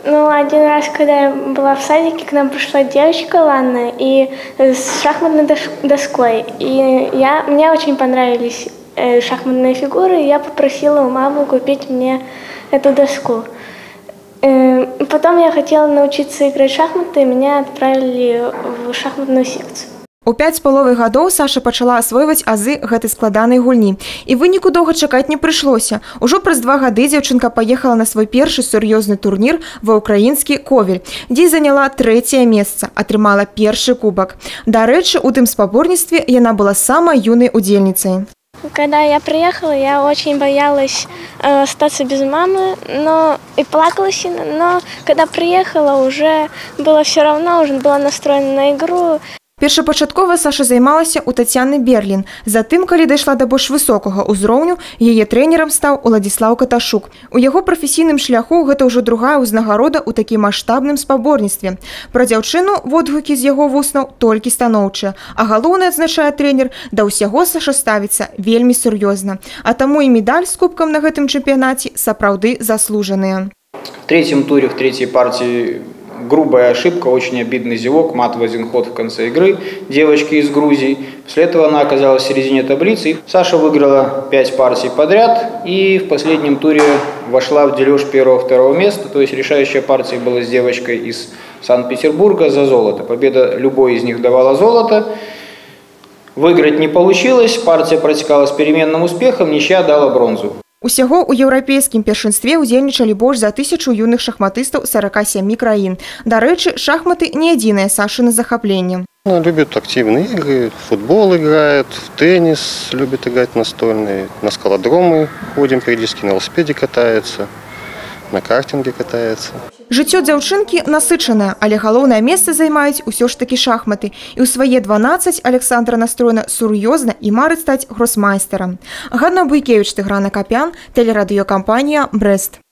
Ну, один раз, когда я была в садике, к нам пришла девочка Лана и с шахматной доской. И мне очень понравились шахматные фигуры, и я попросила у мамы купить мне эту доску. Потом я хотела научиться играть в шахматы, и меня отправили в шахматную секцию. У 5,5 гадоў Саша пачала асвойваць азы гэтай складанай гульні. І выніку доўга чакаць не прыйшлося. Ужо праз 2 гады дзяўчынка паехала на свой першы сур'ёзны турнір ва ўкраінскі Ковель, дзе заняла 3е месца, атрымала першы кубак. Дарэчы, у тым спаборніцтве яна была самай юнай удзельніцай. Когда я приехала, я очень боялась остаться без мамы, и плакала сильно, но когда приехала, уже было все равно, уже была настроена на игру. Першапачаткова Саша займалася у Тацяны Берлін. Затым, калі дайшла да больш высокага ўзроўню, яе трэнерам стаў Уладзіслаў Каташук. У яго прафесійным шляху гэта ўжо другая ўзнагарода ў такім маштабным спаборніцтве. Пра дзяўчыну водгукі з яго вуснаў толькі станоўчыя. А галоўнае, адзначае трэнер, да ўсяго Саша ставіцца вельмі сур'ёзна. А таму і медаль з кубкам на гэтым чэмпіянаце сапраўды заслужаныя. В третьем туре, в третьей партии грубая ошибка, очень обидный зевок, мат в один ход в конце игры девочки из Грузии. После этого она оказалась в середине таблицы. Саша выиграла 5 партий подряд и в последнем туре вошла в дележ 1-2 места. То есть решающая партия была с девочкой из Санкт-Петербурга за золото. Победа любой из них давала золото. Выиграть не получилось, партия протекала с переменным успехом, ничья дала бронзу. Усяго ў еўрапейскім першынстве удзельнічалі больш за 1000 юных шахматыстаў 47 краін. Дарэчы, шахматы не адзінае Сашына захапленне. Она любит активные игры, в футбол играет, в теннис любит играть настольный, на скалодромы ходим периодически, на велосипеде катается, на картинге катается. Жыццё дзяўчынкі насычанае, але галоўнае месца займаюць усё ж такі шахматы. І ў свае 12 Александра настроена сур'ёзна і марыць стаць гросмайстарам. Ганна Буйкевіч, Тыгран Акапян, тэлерадыёкампанія «Брэст».